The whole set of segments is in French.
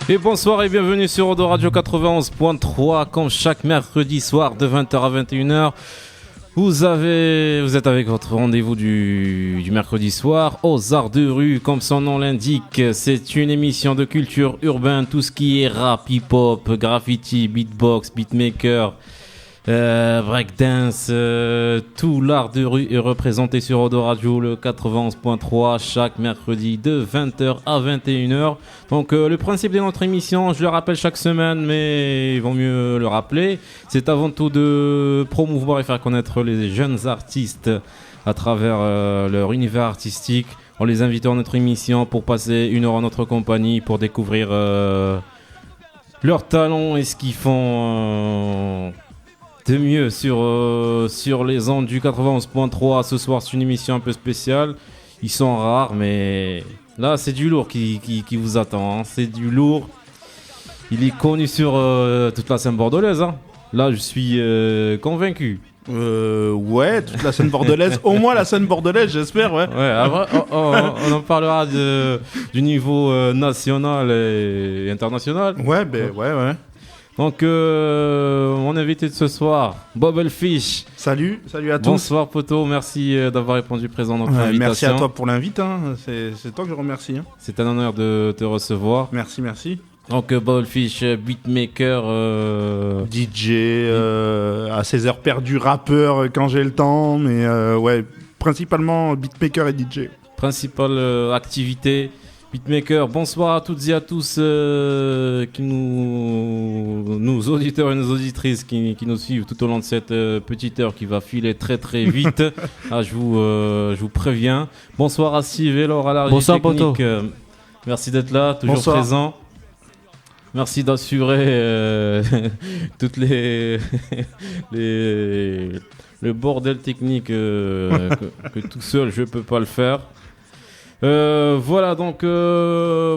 Et bonsoir et bienvenue sur Odo Radio 91.3. Comme chaque mercredi soir de 20h à 21h, vous êtes avec votre rendez-vous du mercredi soir aux Arts de Rue. Comme son nom l'indique, c'est une émission de culture urbaine, tout ce qui est rap, hip-hop, graffiti, beatbox, beatmaker, breakdance, tout l'art de rue est représenté sur Odo Radio, le 91.3, chaque mercredi de 20h à 21h. Donc le principe de notre émission, je le rappelle chaque semaine, mais il vaut mieux le rappeler, c'est avant tout de promouvoir et faire connaître les jeunes artistes à travers leur univers artistique. On les invite dans notre émission pour passer une heure en notre compagnie, pour découvrir leurs talents et ce qu'ils font de mieux sur les ondes du 91.3. Ce soir, c'est une émission un peu spéciale. Ils sont rares, mais là, c'est du lourd qui vous attend. Hein. C'est du lourd. Il est connu sur toute la scène bordelaise. Hein. Là, je suis convaincu. Ouais, toute la scène bordelaise. Au moins la scène bordelaise, j'espère, ouais. Ouais, après, on en parlera du niveau national et international. Ouais, ouais. Donc, mon invité de ce soir, Bubblefish. Salut à tous. Bonsoir, poto. Merci d'avoir répondu présent à notre invitation. Merci à toi pour l'invite. Hein. C'est toi que je remercie. Hein. C'est un honneur de te recevoir. Merci. Donc, Bubblefish, beatmaker, DJ, à ses heures perdues, rappeur quand j'ai le temps. Mais ouais, principalement beatmaker et DJ. Principale activité. Beatmaker, bonsoir à toutes et à tous nos auditeurs et nos auditrices qui nous suivent tout au long de cette petite heure qui va filer très très vite. Je vous préviens. Bonsoir à Steve et Laure à la régie technique. Merci d'être là, toujours présent. Merci d'assurer toutes le bordel technique que tout seul je peux pas le faire. Voilà donc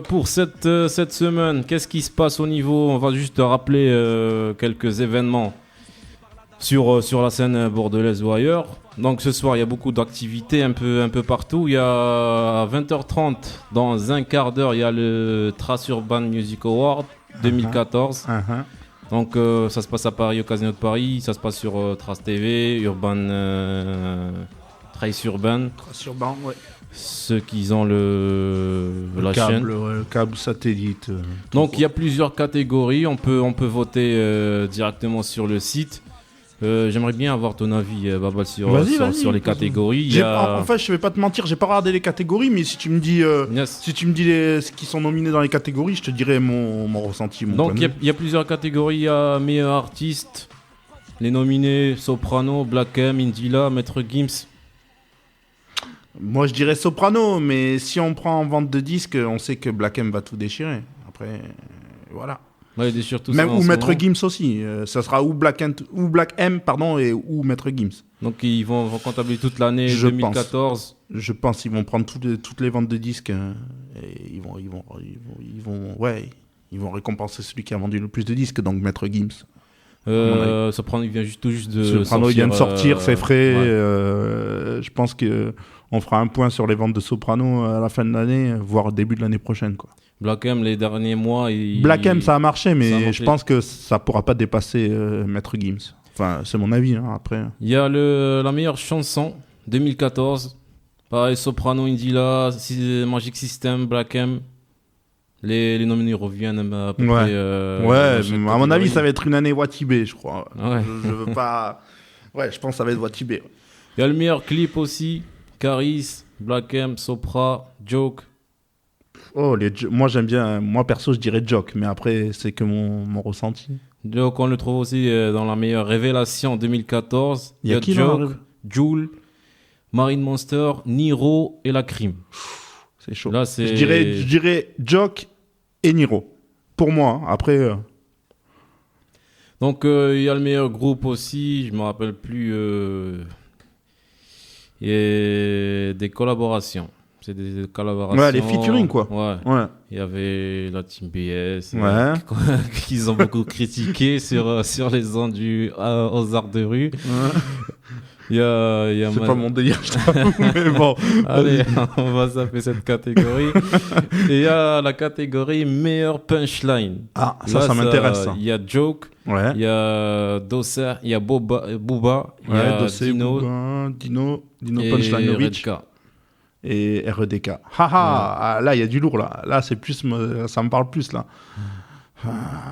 pour cette semaine, qu'est-ce qui se passe au niveau, on va juste rappeler quelques événements sur la scène bordelaise ou ailleurs. Donc ce soir il y a beaucoup d'activités un peu partout. Il y a à 20h30 dans un quart d'heure il y a le Trace Urban Music Award 2014. Donc ça se passe à Paris, au Casino de Paris, ça se passe sur Trace TV, Trace Urban, ouais. Ceux qui ont la câble, chaîne. ouais, le câble satellite. Donc il y a plusieurs catégories, on peut voter directement sur le site. J'aimerais bien avoir ton avis, Babal, sur les catégories. Enfin, je vais pas te mentir, j'ai pas regardé les catégories, mais si tu me dis, ce qui sont nominés dans les catégories, je te dirai mon ressenti. Donc il y a plusieurs catégories. Il y a meilleur artiste, les nominés Soprano, Black M, Indila, Maître Gims. Moi, je dirais Soprano, mais si on prend en vente de disques, on sait que Black M va tout déchirer. Après, voilà. Ouais, il déchire tout même ça. Ou Maître Gims aussi. Ça sera ou Black M, ou Maître Gims. Donc ils vont comptabiliser toute l'année 2014. Je pense qu'ils vont prendre toutes les ventes de disques et ils vont récompenser celui qui a vendu le plus de disques, donc Maître Gims. Soprano, il vient tout juste de sortir. Soprano, il vient de sortir, c'est frais. Ouais. Je pense qu'on fera un point sur les ventes de Soprano à la fin de l'année, voire début de l'année prochaine, quoi. Black M, les derniers mois... Black M, ça a marché, mais je pense que ça pourra pas dépasser Maître Gims. Enfin, c'est mon avis, hein, après. Il y a la meilleure chanson, 2014. Pareil, Soprano, Indila, Magic System, Black M. Les nominés reviennent à peu près... à mon avis, ça va être une année Watibé, je crois. Ouais. Je veux pas... Ouais, je pense que ça va être Watibé. Il y a le meilleur clip aussi. Caris, Black M, Sopra, Joke. Moi j'aime bien, moi perso je dirais Joke, mais après c'est que mon ressenti. Joke, on le trouve aussi dans la meilleure révélation 2014. Il y a qui Joke, Jul, Marine Monster, Niro et La Crime. C'est chaud. Là, je dirais Joke et Niro. Pour moi, après... Donc il y a le meilleur groupe aussi, je me rappelle plus... Et des collaborations. C'est des collaborations. Ouais, les featuring, quoi. Ouais. Il y avait la Team BS, qu'ils ont beaucoup critiqué sur les ondes aux Arts de Rue. C'est pas mon délire, je t'avoue, mais bon. Allez, on va zapper cette catégorie. Et il y a la catégorie meilleur punchline. Ah, ça m'intéresse. Il y a Joke, Ouais. il y a Dosser, il y a Booba, il y Ouais, a Dossé, Dino Dino et Punchlineovich Redka. et REDK. Ah, là, il y a du lourd, là. Là, c'est plus, ça me parle plus, là.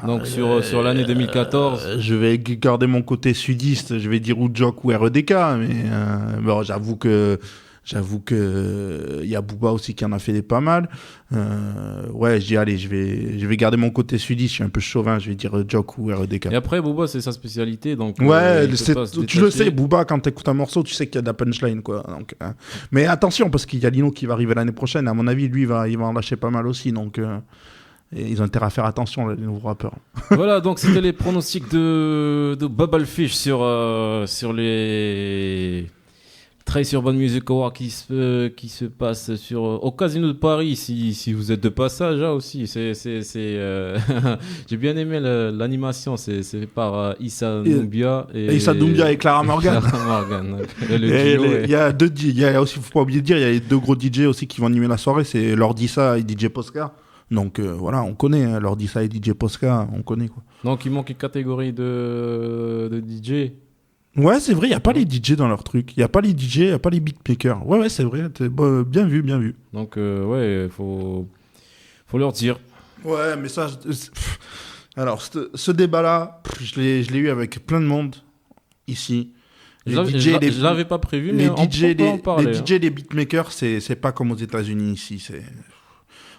Donc sur l'année 2014. Je vais garder mon côté sudiste, je vais dire ou Jock ou REDK, mais bon, j'avoue que il y a Booba aussi qui en a fait des pas mal. Ouais, je dis allez, je vais garder mon côté sudiste, je suis un peu chauvin, je vais dire Jock ou REDK. Et après, Booba, c'est sa spécialité. Donc, Ouais, il peut pas se tu le détacher. sais, Booba, quand t'écoutes un morceau, tu sais qu'il y a de la punchline, quoi. Donc, mais attention, parce qu'il y a Lino qui va arriver l'année prochaine. À mon avis, lui, il va en lâcher pas mal aussi. Donc, et ils ont intérêt à faire attention, les nouveaux rappeurs. Voilà, donc c'était les pronostics de Bubblefish sur les Trace Urban Music Awards qui se passe au Casino de Paris, si vous êtes de passage là aussi. J'ai bien aimé l'animation, c'est fait par Issa Doumbia et Issa Doumbia et Clara Morgan. Clara Morgan. Il y a deux, il y a aussi, faut pas oublier de dire, il y a les deux gros DJ aussi qui vont animer la soirée, c'est Lord Issa et DJ Posca. Donc voilà, on connaît hein, Lord Issa et DJ Posca, on connaît quoi. Donc il manque une catégorie de DJ. Ouais, c'est vrai, il n'y a pas les DJ dans leur truc. Il n'y a pas les DJ, il n'y a pas les beatmakers. Ouais, c'est vrai, bien vu, bien vu. Donc ouais, faut leur dire. Ouais, mais ça... Alors, ce débat-là, je l'ai eu avec plein de monde ici. Je l'avais pas prévu, mais on peut en parler. Les DJ, les beatmakers, c'est pas comme aux États-Unis ici.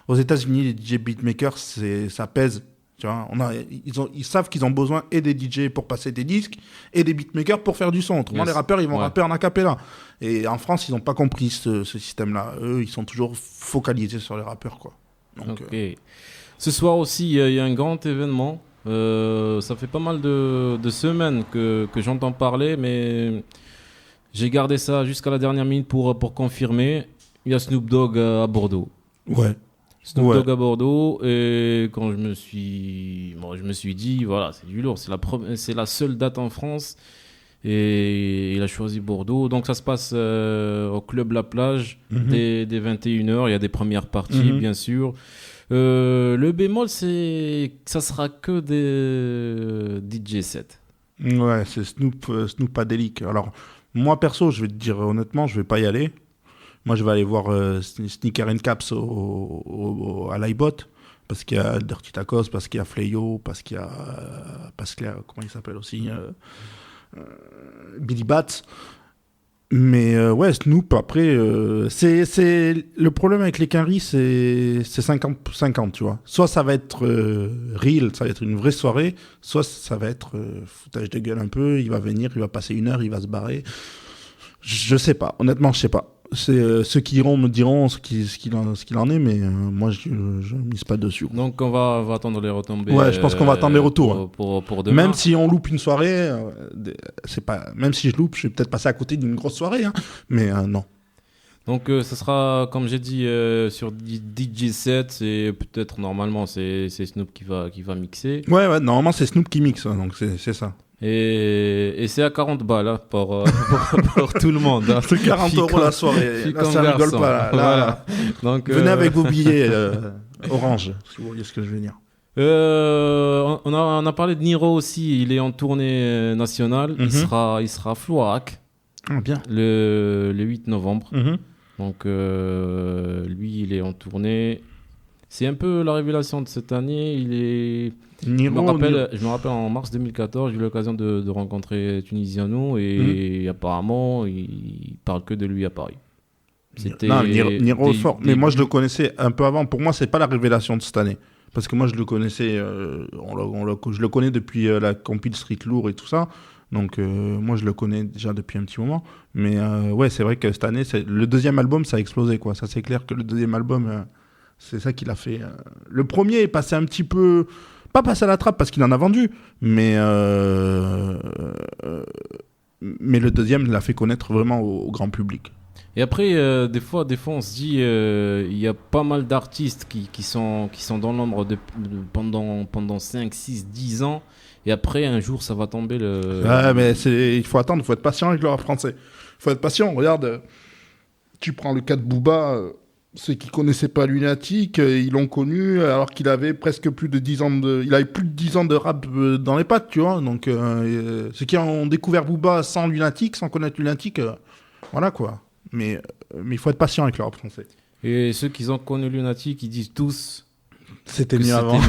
Aux États-Unis, les DJ beatmakers, ça pèse. Tu vois, ils savent qu'ils ont besoin et des DJ pour passer des disques et des beatmakers pour faire du son. Autrement, les rappeurs, ils vont rapper en acapella. Et en France, ils n'ont pas compris ce système-là. Eux, ils sont toujours focalisés sur les rappeurs, quoi. Donc, Ce soir aussi, il y a un grand événement. Ça fait pas mal de semaines que j'entends parler, mais j'ai gardé ça jusqu'à la dernière minute pour confirmer. Il y a Snoop Dogg à Bordeaux. Ouais. Snoop Dogg à Bordeaux, et quand je me suis dit, voilà, c'est du lourd, c'est la seule date en France, et il a choisi Bordeaux. Donc ça se passe au Club La Plage dès 21h. Il y a des premières parties, bien sûr. Le bémol, c'est que ça sera que des DJ sets. Ouais, c'est Snoopadelic. Alors, moi perso, je vais te dire honnêtement, je vais pas y aller. Moi, je vais aller voir Sneaker and Caps à l'iBot, parce qu'il y a Dirty Tacos, parce qu'il y a Fleyo, parce qu'il y a comment il s'appelle aussi, Billy Bats. Mais ouais, Snoop, après, c'est le problème avec les quinries, c'est 50-50, tu vois. Soit ça va être real, ça va être une vraie soirée, soit ça va être foutage de gueule un peu, il va venir, il va passer 1 heure, il va se barrer. Je sais pas, honnêtement, je sais pas. C'est ceux qui iront me diront ce qu'il en est, mais moi je mise pas dessus. Donc on va attendre les retombées. Ouais, je pense qu'on va attendre les retours. Pour demain. Même si on loupe une soirée, c'est pas. Même si je loupe, je vais peut-être passer à côté d'une grosse soirée, hein, mais non. Donc ce sera, comme j'ai dit, sur DJ set, et peut-être normalement c'est Snoop qui va mixer. Ouais, normalement c'est Snoop qui mixe, hein, donc c'est ça. Et c'est à 40 balles hein, pour tout le monde. Hein. C'est 40 € la soirée. Là, ça rigole pas. Là. Voilà. Donc, venez avec vos billets orange, si vous voyez ce que je veux dire. On a parlé de Niro aussi. Il est en tournée nationale. Il sera à Floirac. Ah, bien. Le 8 novembre. Donc lui, il est en tournée. C'est un peu la révélation de cette année. Niro, je me rappelle en mars 2014, j'ai eu l'occasion de rencontrer Tunisiano et apparemment, il parle que de lui à Paris. Niro est fort. Mais moi, je le connaissais un peu avant. Pour moi, c'est pas la révélation de cette année. Parce que moi, je le connaissais, je le connais depuis la compil Street Lourd et tout ça. Donc, moi, je le connais déjà depuis un petit moment. Mais ouais, c'est vrai que cette année, le deuxième album, ça a explosé, quoi. Ça, c'est clair que le deuxième album, c'est ça qu'il a fait. Le premier est passé un petit peu... Pas passé à la trappe parce qu'il en a vendu, mais le deuxième l'a fait connaître vraiment au grand public. Et après, des fois, on se dit, il y a pas mal d'artistes qui sont dans l'ombre pendant 5, 6, 10 ans. Et après, un jour, ça va tomber Ouais, mais il faut attendre, il faut être patient avec le rap français. Il faut être patient. Regarde, tu prends le cas de Booba, ceux qui connaissaient pas Lunatic, ils l'ont connu alors qu'il avait presque plus de 10 ans il avait plus de 10 ans de rap dans les pattes, tu vois. Donc, ceux qui ont découvert Booba sans Lunatic, sans connaître Lunatic, voilà quoi. Mais il faut être patient avec le rap français. Et ceux qui ont connu Lunatic, ils disent tous... C'était mieux avant.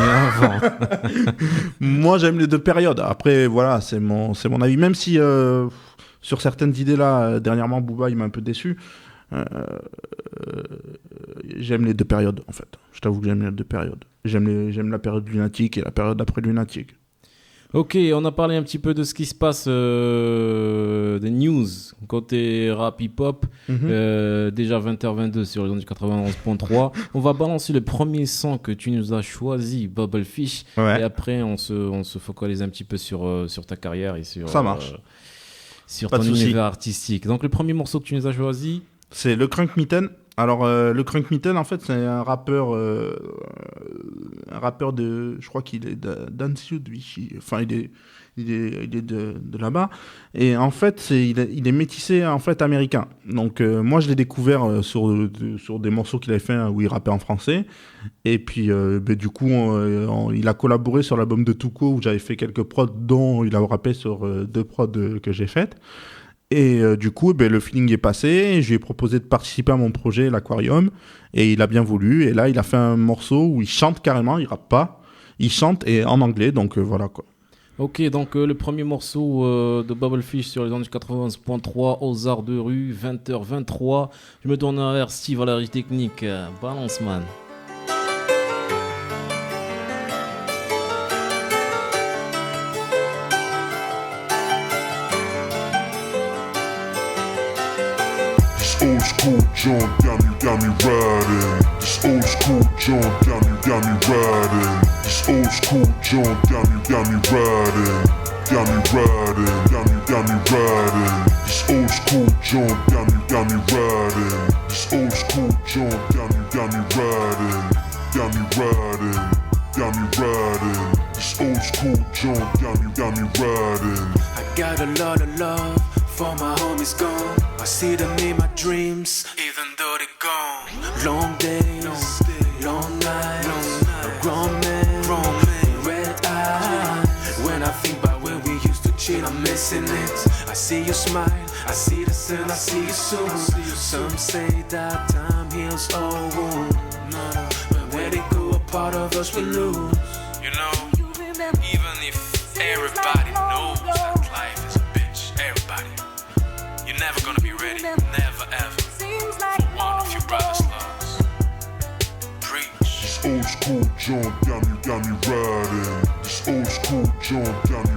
Moi, j'aime les deux périodes. Après, voilà, c'est mon avis. Même si, sur certaines idées-là, dernièrement, Booba, il m'a un peu déçu. J'aime les deux périodes, en fait. Je t'avoue que j'aime les deux périodes. J'aime la période Lunatic et la période après Lunatic. Ok, on a parlé un petit peu de ce qui se passe, des news côté rap hip-hop. Déjà 20h22 sur les ondes du 91.3. On va balancer le premier son que tu nous as choisi, Bubblefish. Ouais. Et après, on se focalise un petit peu sur ta carrière et sur, ça marche. Sur ton univers artistique. Donc le premier morceau que tu nous as choisi, c'est le Crunk Mitten. Alors, le Crunk Mitten, en fait, c'est un rappeur de... Je crois qu'il est d'Ansiud Vichy. Enfin, il est de là-bas. Et en fait, il est métissé, en fait, américain. Donc, moi, je l'ai découvert sur des morceaux qu'il avait fait où il rappait en français. Et puis, du coup, il a collaboré sur l'album de Tuco où j'avais fait quelques prods, dont il a rappé sur 2 prods que j'ai faites. Et du coup, le feeling est passé. Je lui ai proposé de participer à mon projet, l'Aquarium. Et il a bien voulu. Et là, il a fait un morceau où il chante carrément. Il rappe pas. Il chante et en anglais. Donc voilà quoi. Ok, donc le premier morceau de Bubblefish sur les ondes du 91.3 aux arts de rue, 20h23. Je me tourne vers Steve à la régie technique. Balance, man. Old school junk got me riding. This old school junk got me riding. This old school junk got me riding. Got me riding. This old school junk got me riding. This old school junk got me riding. Got me riding. This old school junk got me riding. I got a lot of love for my homies gone. I see them in my dreams, even though they're gone. Long days, long nights, a grown man, red eyes. When I think about when we used to chill, I'm missing it. I see you smile, I see the sun, I see you soon. Some say that time heals all wounds, but when it go, a part of us will lose. You know, even if everybody knows that life is a bitch, everybody, you're never gonna be ready, never ever, for one of your brother's loves. Preach. This old school junk got me riding. This old school junk got me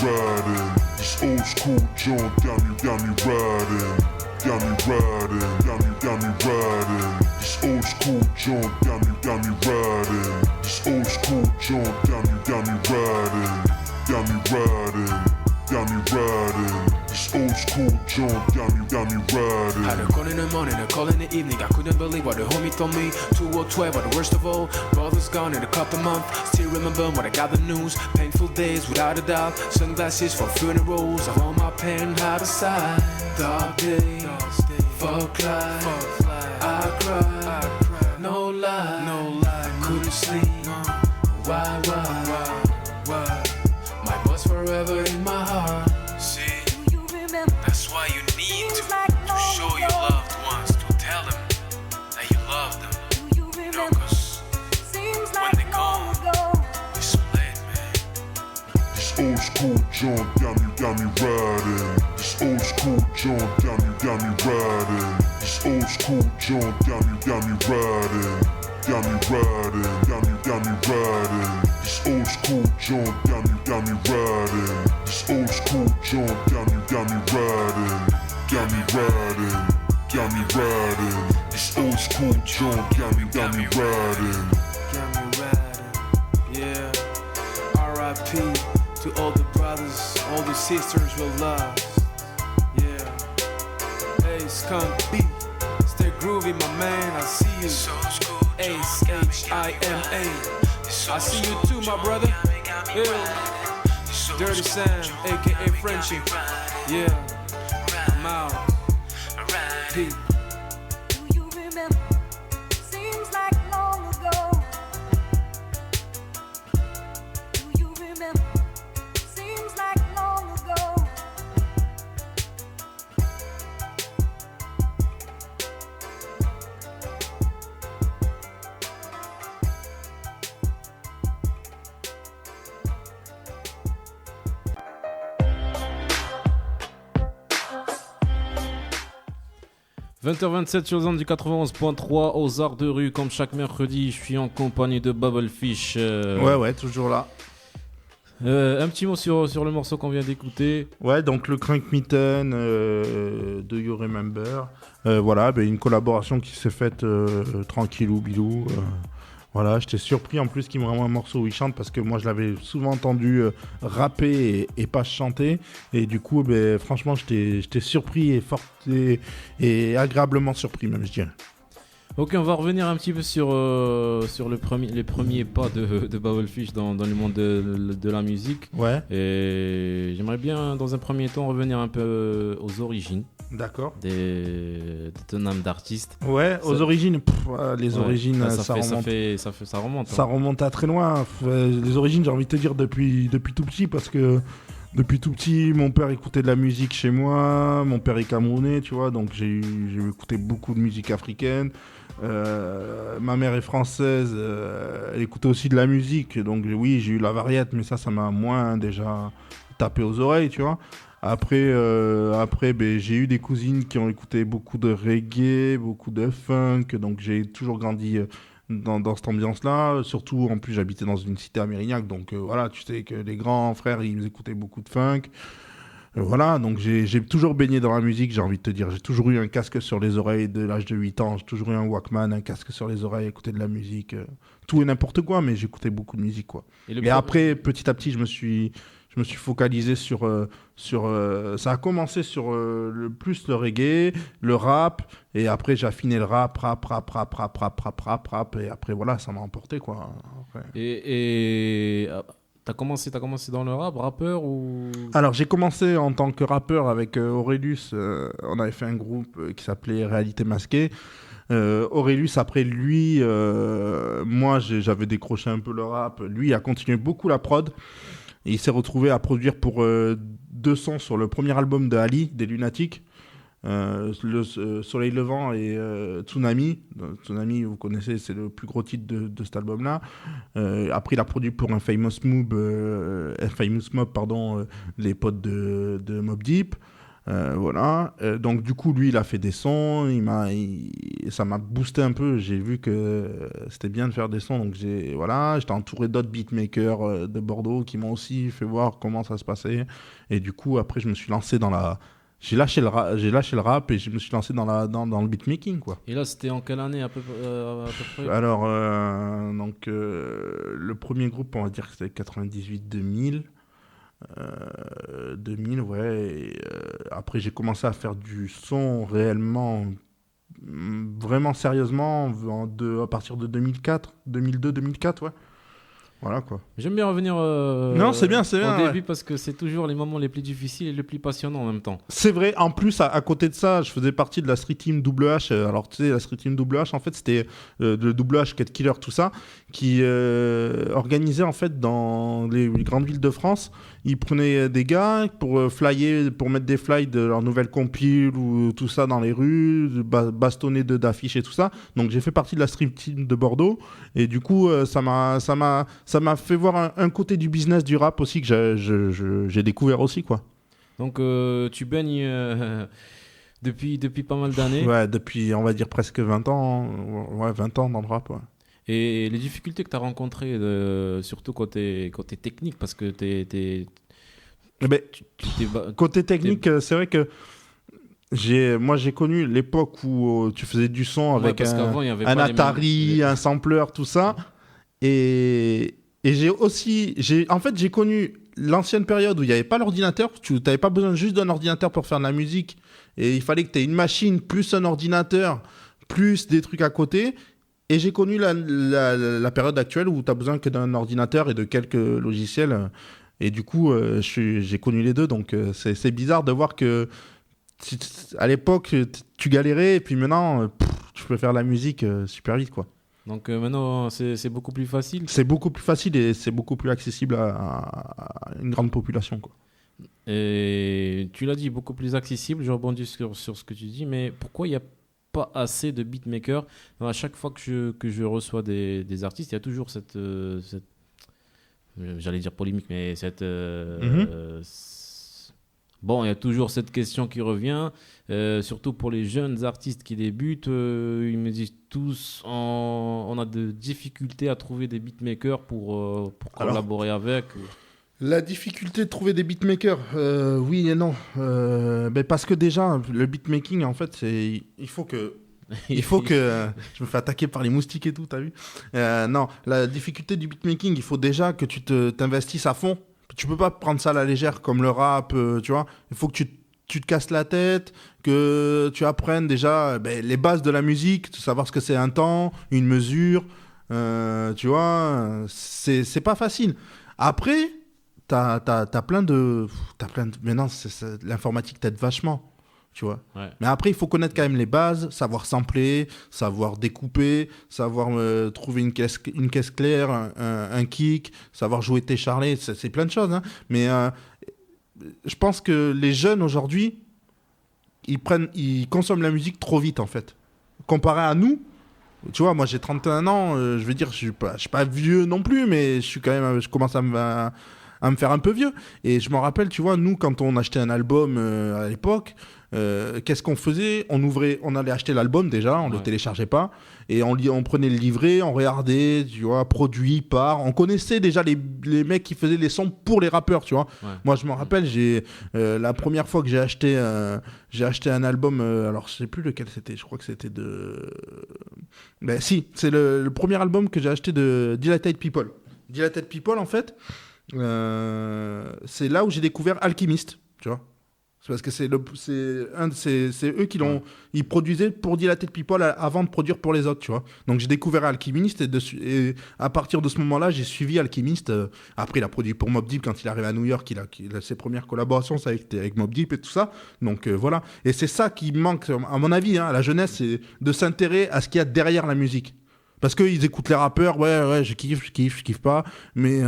riding. This old school junk got me riding. Got me riding. This old school junk got me riding. This old school junk got me riding. Got me riding. This old school junk got me riding. Had a call in the morning, a call in the evening. I couldn't believe what the homie told me. 2012, but the worst of all, brother's gone in a couple months. Still remember when I got the news. Painful days, without a doubt. Sunglasses for funerals. Of all my pain had aside. Dark days, fuck life. I cried, no lie. Couldn't sleep. Why? My boss forever in my heart. See, that's why you need to show your loved ones, to tell them that you love them. You know, cause when they gone, we split, man. This old school junk got me riding. This old school junk got me riding. This old school junk got me riding. Got me riding. This old school junk got me riding. This old school junk got me riding. Got me riding. This old school junk got me riding. Yeah. R.I.P. to all the brothers, all the sisters we lost. Yeah. Hey, Skunk B. groovy, my man, I see you. Ace, H-I-M-A. I see you too, my brother. Yeah. Dirty Sam, aka Frenchie. Yeah, I'm out. Peace. Do you remember? Seems like long ago. Do you remember? Seems like long ago. 20h27 sur les ondes du 91.3 aux Arts de Rue. Comme chaque mercredi, je suis en compagnie de Bubblefish. Ouais, toujours là. Un petit mot sur le morceau qu'on vient d'écouter. Ouais, donc le Crank Mitten, Do You Remember. Voilà, une collaboration qui s'est faite tranquillou, bilou. Voilà, j'étais surpris en plus qu'il me renvoie un morceau où il chante parce que moi je l'avais souvent entendu rapper et pas chanter. Et du coup, franchement, j'étais surpris et agréablement surpris même, je dirais. Ok, on va revenir un petit peu sur les premiers pas de Bubblefish dans le monde de la musique. Ouais. Et j'aimerais bien, dans un premier temps, revenir un peu aux origines. D'accord. De ton âme d'artiste. Ouais, aux origines. Les origines, ça remonte. Ça remonte à très loin. Les origines, j'ai envie de te dire depuis tout petit, parce que depuis tout petit, mon père écoutait de la musique chez moi. Mon père est camerounais, tu vois, donc j'ai écouté beaucoup de musique africaine. Ma mère est française, elle écoutait aussi de la musique, donc oui, j'ai eu la variette, mais ça m'a moins déjà tapé aux oreilles, tu vois. Après, j'ai eu des cousines qui ont écouté beaucoup de reggae, beaucoup de funk, donc j'ai toujours grandi dans cette ambiance-là. Surtout, en plus, j'habitais dans une cité à Mérignac, donc voilà, tu sais que les grands frères, ils écoutaient beaucoup de funk. Voilà, donc j'ai toujours baigné dans la musique, j'ai envie de te dire. J'ai toujours eu un casque sur les oreilles de l'âge de 8 ans. J'ai toujours eu un Walkman, un casque sur les oreilles, écouter de la musique. Tout et n'importe quoi, mais j'écoutais beaucoup de musique, quoi. Et après, petit à petit, je me suis focalisé sur ça a commencé sur plus le reggae, le rap, et après j'ai affiné le rap, et après voilà, ça m'a emporté, quoi. Après. Et t'as commencé dans le rap, rappeur ou... Alors j'ai commencé en tant que rappeur avec Aurelius, on avait fait un groupe qui s'appelait Réalité Masquée. Aurelius, après lui, moi j'avais décroché un peu le rap, lui a continué beaucoup la prod. Et il s'est retrouvé à produire pour 2 sons sur le premier album de Ali, des Lunatiques, le Soleil Levant et Tsunami. Tsunami, vous connaissez, c'est le plus gros titre de cet album-là. Après, il a produit pour un Famous Mob, les potes de Mobb Deep. Voilà. Donc du coup, lui, il a fait des sons. Ça m'a boosté un peu. J'ai vu que c'était bien de faire des sons. Donc j'étais entouré d'autres beatmakers de Bordeaux qui m'ont aussi fait voir comment ça se passait. Et du coup, après, je me suis lancé j'ai lâché le rap et je me suis lancé dans le beatmaking, quoi. Et là, c'était en quelle année à peu près? Alors, le premier groupe, on va dire que c'était 98-2000. 2000, ouais. Et, après, j'ai commencé à faire du son réellement, vraiment sérieusement à partir de 2004, 2002-2004, ouais. Voilà, quoi. J'aime bien revenir non, c'est bien, au début, parce que c'est toujours les moments les plus difficiles et les plus passionnants en même temps. C'est vrai. En plus, à côté de ça, je faisais partie de la Street Team WH. Alors, tu sais, la Street Team WH, en fait, c'était le WH, Cat Killer, tout ça, qui organisait, en fait, dans les grandes villes de France. Ils prenaient des gars pour flyer, pour mettre des flyers de leur nouvelle compile ou tout ça dans les rues, bastonner d'affiches et tout ça. Donc, j'ai fait partie de la Street Team de Bordeaux. Et du coup, ça m'a fait voir un côté du business du rap aussi que j'ai découvert aussi, quoi. Donc tu baignes depuis pas mal d'années. Ouais, depuis, on va dire, presque 20 ans. Ouais, 20 ans dans le rap, ouais. Et les difficultés que tu as rencontrées, surtout côté technique, parce que côté technique, c'est vrai que moi j'ai connu l'époque où tu faisais du son avec un Atari, un sampler, tout ça. Et j'ai connu l'ancienne période où il n'y avait pas l'ordinateur. Tu n'avais pas besoin juste d'un ordinateur pour faire de la musique. Et il fallait que tu aies une machine plus un ordinateur plus des trucs à côté. Et j'ai connu la période actuelle où tu as besoin que d'un ordinateur et de quelques logiciels. Et du coup, j'ai connu les deux. Donc, c'est bizarre de voir que à l'époque, tu galérais. Et puis maintenant, tu peux faire la musique super vite, quoi. Donc maintenant, c'est beaucoup plus facile. C'est beaucoup plus facile et c'est beaucoup plus accessible à une grande population, quoi. Et tu l'as dit, beaucoup plus accessible. Je rebondis sur ce que tu dis. Mais pourquoi il n'y a pas assez de beatmakers? À chaque fois que je reçois des artistes, il y a toujours cette j'allais dire polémique, mais bon, il y a toujours cette question qui revient, surtout pour les jeunes artistes qui débutent. Ils me disent tous, on a de difficultés à trouver des beatmakers pour collaborer avec. La difficulté de trouver des beatmakers, oui et non. Parce que déjà, le beatmaking, en fait, il faut que je me fais attaquer par les moustiques et tout, t'as vu? Non, la difficulté du beatmaking, il faut déjà que tu t'investisses à fond. Tu peux pas prendre ça à la légère comme le rap, tu vois. Il faut que tu te casses la tête, que tu apprennes déjà les bases de la musique, de savoir ce que c'est un temps, une mesure, tu vois. C'est pas facile. Après, t'as plein de... Maintenant, l'informatique t'aide vachement. Tu vois. Ouais. Mais après, il faut connaître quand même les bases, savoir sampler, savoir découper, savoir trouver une caisse claire, un kick, savoir jouer tes charlets, c'est plein de choses. Hein. Mais je pense que les jeunes aujourd'hui, ils consomment la musique trop vite en fait. Comparé à nous, tu vois, moi j'ai 31 ans, je veux dire, je suis pas vieux non plus, mais je commence à me faire un peu vieux. Et je m'en rappelle, tu vois, nous, quand on achetait un album à l'époque, qu'est-ce qu'on faisait? On allait acheter l'album déjà, on le téléchargeait pas, et on prenait le livret, on regardait, tu vois, produit par... On connaissait déjà les mecs qui faisaient les sons pour les rappeurs, tu vois. Ouais. Moi, je m'en rappelle, la première fois que j'ai acheté un album, alors je sais plus lequel c'était, je crois que c'était c'est le premier album que j'ai acheté de Dilated People. Dilated People, en fait, c'est là où j'ai découvert Alchemist, tu vois. C'est parce que c'est eux qui l'ont... Ils produisaient pour Dilated People avant de produire pour les autres, tu vois. Donc j'ai découvert Alchemist et à partir de ce moment-là, j'ai suivi Alchemist. Après, il a produit pour Mobb Deep quand il est arrivé à New York. Il a ses premières collaborations avec Mobb Deep et tout ça. Donc voilà. Et c'est ça qui manque, à mon avis, à la jeunesse, c'est de s'intéresser à ce qu'il y a derrière la musique. Parce qu'ils écoutent les rappeurs, ouais, je kiffe pas, mais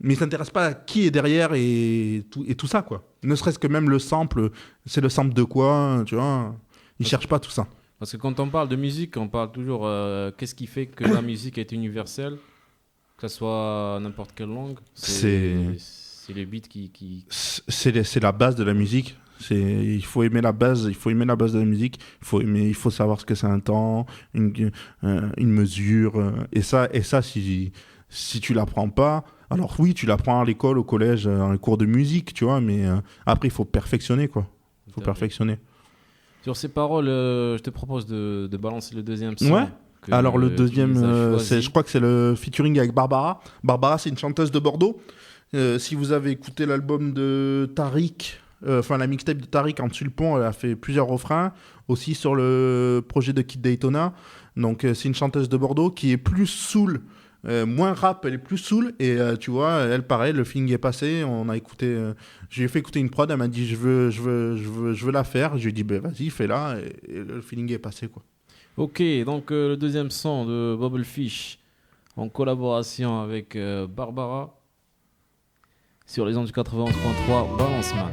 ils s'intéressent pas à qui est derrière et tout ça, quoi. Ne serait-ce que même le sample, c'est le sample de quoi, tu vois. Ils cherchent pas tout ça. Parce que quand on parle de musique, on parle toujours qu'est-ce qui fait que la musique est universelle, que ce soit n'importe quelle langue. C'est les beats qui... C'est la base de la musique. Il faut aimer la base de la musique. Il faut savoir ce que c'est un temps, une mesure. Et ça, si tu l'apprends pas, alors oui, tu l'apprends à l'école, au collège, dans les cours de musique, tu vois, mais après il faut perfectionner, quoi. Il faut perfectionner. Sur ces paroles, je te propose de balancer le deuxième son. Ouais. Alors le deuxième, je crois que c'est le featuring avec Barbara. Barbara, c'est une chanteuse de Bordeaux. Si vous avez écouté l'album de Tariq, la mixtape de Tariq en dessus le pont, elle a fait plusieurs refrains. Aussi sur le projet de Kid Daytona. Donc c'est une chanteuse de Bordeaux qui est plus soul. Moins rap, elle est plus soul et tu vois, elle pareil, le feeling est passé, on a écouté, je lui ai fait écouter une prod, elle m'a dit je veux la faire, je lui ai dit vas-y fais-la et le feeling est passé, quoi. Ok, donc le deuxième son de Bubblefish en collaboration avec Barbara sur les ondes du 91.3 Balance Man.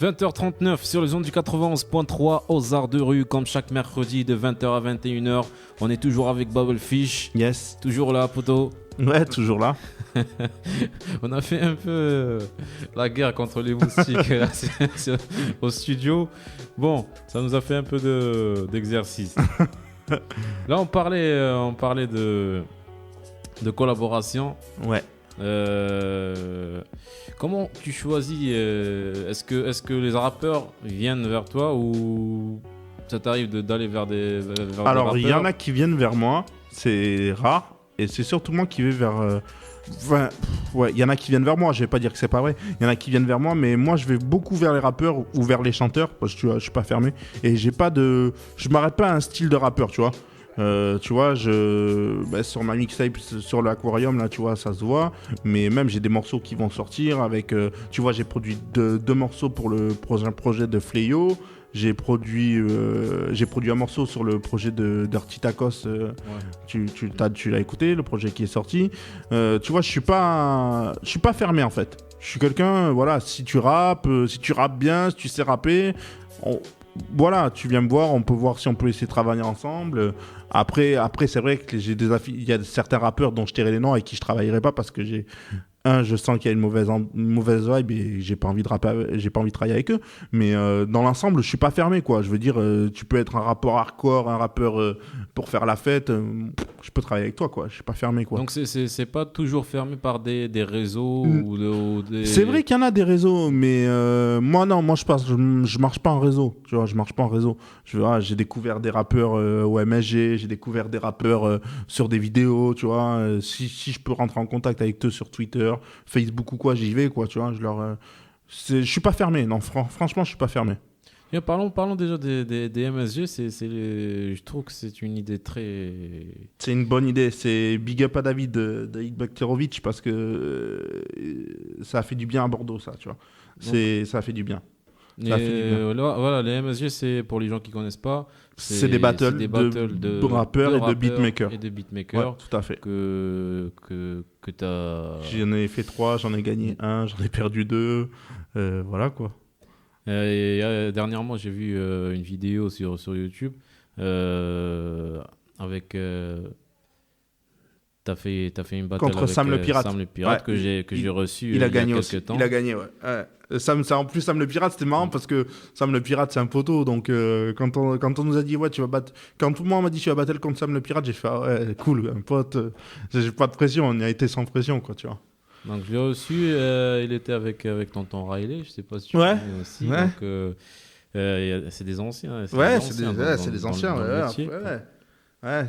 20h39 sur les ondes du 91.3 aux Arts de Rue, comme chaque mercredi de 20h à 21h. On est toujours avec Bubblefish. Yes. Toujours là, poteau. Ouais, toujours là. On a fait un peu la guerre contre les moustiques là, au studio. Bon, ça nous a fait un peu d'exercice. Là, on parlait de collaboration. Ouais. Comment tu choisis est-ce que les rappeurs viennent vers toi ou ça t'arrive d'aller vers des rappeurs? Alors, il y en a qui viennent vers moi, c'est rare, et c'est surtout moi qui vais vers... il y en a qui viennent vers moi, je vais pas dire que c'est pas vrai. Il y en a qui viennent vers moi, mais moi je vais beaucoup vers les rappeurs ou vers les chanteurs, parce que tu vois, je suis pas fermé, et je m'arrête pas à un style de rappeur, tu vois. Tu vois, sur ma mixtape, sur l'Aquarium, là, tu vois, ça se voit. Mais même, j'ai des morceaux qui vont sortir avec... tu vois, j'ai produit deux morceaux pour le projet de Fléau. J'ai produit un morceau sur le projet de Dirty Tacos. Tu l'as écouté, le projet qui est sorti. Tu vois, je suis pas fermé, en fait. Je suis quelqu'un, voilà, si tu rappes bien, si tu sais rapper... Voilà, tu viens me voir, on peut voir si on peut essayer de travailler ensemble. Après c'est vrai que il y a certains rappeurs dont je tairai les noms avec qui je travaillerai pas parce que je sens qu'il y a une mauvaise vibe et j'ai pas envie de rapper, j'ai pas envie de travailler avec eux. Mais dans l'ensemble, je suis pas fermé, quoi. Je veux dire, tu peux être un rappeur hardcore, un rappeur pour faire la fête. Je peux travailler avec toi, quoi. Je suis pas fermé, quoi. Donc c'est pas toujours fermé par des réseaux ou des... C'est vrai qu'il y en a des réseaux, mais moi je marche pas en réseau. Tu vois, je marche pas en réseau. J'ai découvert des rappeurs au MSG, j'ai découvert des rappeurs sur des vidéos, tu vois. Si je peux rentrer en contact avec eux sur Twitter, Facebook ou quoi, j'y vais, quoi, tu vois. Je suis pas fermé, non, franchement, je suis pas fermé. Et parlons déjà des MSG, je trouve que c'est une idée très... C'est une bonne idée, c'est big up à David Bakterovic parce que ça a fait du bien à Bordeaux, ça, tu vois. Ça a fait du bien. Voilà, les MSG, c'est pour les gens qui connaissent pas. C'est des battles de rappeurs et de beatmakers. Ouais, tout à fait. Que t'as... J'en ai fait 3, j'en ai gagné 1, j'en ai perdu 2. Voilà, quoi. Dernièrement, j'ai vu une vidéo sur YouTube avec... T'as fait une battle contre avec Sam le Pirate, ouais, que j'ai reçu il a gagné quelques temps. Il a gagné, ouais. En plus, Sam le Pirate, c'était marrant parce que Sam le Pirate, c'est un poteau. Donc, quand on nous a dit, ouais, tu vas battre. Quand tout le monde m'a dit, tu vas battre contre Sam le Pirate, j'ai fait, ouais, cool, un pote. J'ai pas de pression, on y a été sans pression, quoi, tu vois. Donc, je l'ai reçu, il était avec tonton Riley, je sais pas si tu connais aussi. Ouais. Donc, c'est des anciens. C'est des anciens, ouais,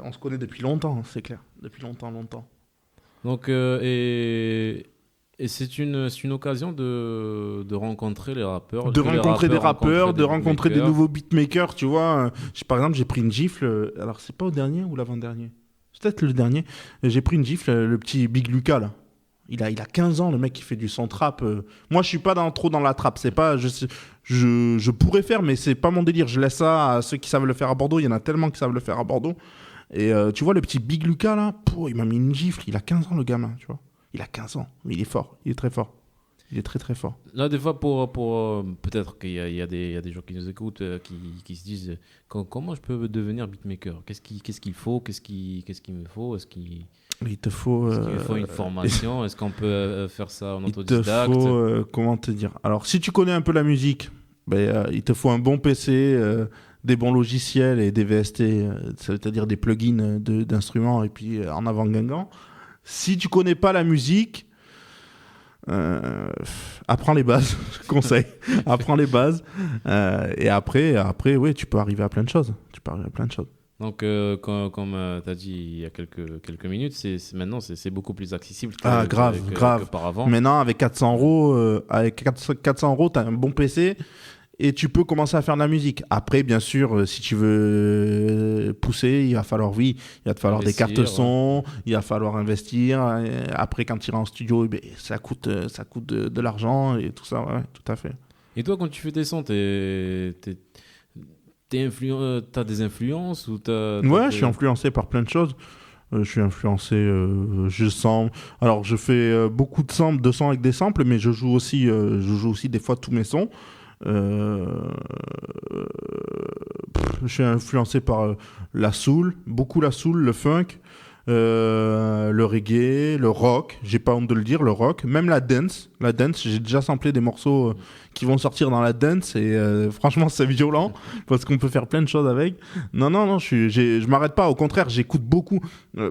on se connaît depuis longtemps, c'est clair. Depuis longtemps. Donc, et c'est une occasion de rencontrer les rappeurs. De rencontrer des rappeurs, de rencontrer des nouveaux beatmakers, tu vois. Par exemple, j'ai pris une gifle, alors c'est pas au dernier ou l'avant-dernier, c'est peut-être le dernier. J'ai pris une gifle, le petit Big Lucas, là. Il a 15 ans, le mec qui fait du son trap. Moi, je suis pas trop dans la trap. C'est pas, je pourrais faire, mais c'est pas mon délire. Je laisse ça à ceux qui savent le faire à Bordeaux. Il y en a tellement qui savent le faire à Bordeaux. Et tu vois, le petit Big Lucas, là, il m'a mis une gifle. Il a 15 ans, le gamin, tu vois. Il a 15 ans, mais il est fort. Il est très fort. Il est très, très fort. Là, des fois, pour peut-être qu'il y a des gens qui nous écoutent qui se disent comment je peux devenir beatmaker ? Qu'est-ce qu'il faut ? Qu'est-ce qu'il me faut ? Il te faut... Est-ce qu'il me faut une formation ? Est-ce qu'on peut faire ça en autodidacte ? Il te faut... comment te dire ? Alors, si tu connais un peu la musique, il te faut un bon PC, des bons logiciels et des VST, c'est-à-dire des plugins d'instruments et puis en avant Guingamp. Si tu connais pas la musique, apprends les bases, conseil. Apprends les bases. Et après, oui, tu peux arriver à plein de choses. Donc, comme tu as dit il y a quelques minutes, maintenant c'est beaucoup plus accessible qu'auparavant. Maintenant, avec 400 €, tu as un bon PC et tu peux commencer à faire de la musique. Après, bien sûr, si tu veux pousser, il va te falloir investir, des cartes son, il va falloir investir. Après, quand tu iras en studio, ça coûte de l'argent et tout ça, ouais, tout à fait. Et toi, quand tu fais tes sons, t'as des influences ou je suis influencé par plein de choses. Je suis influencé, je fais beaucoup de samples avec des samples, mais je joue aussi des fois tous mes sons. Je suis influencé par la soul, beaucoup la soul, le funk, le reggae, le rock, j'ai pas honte de le dire, le rock, même la dance, j'ai déjà samplé des morceaux qui vont sortir dans la dance et franchement c'est violent parce qu'on peut faire plein de choses avec. Non, je m'arrête pas, au contraire j'écoute beaucoup.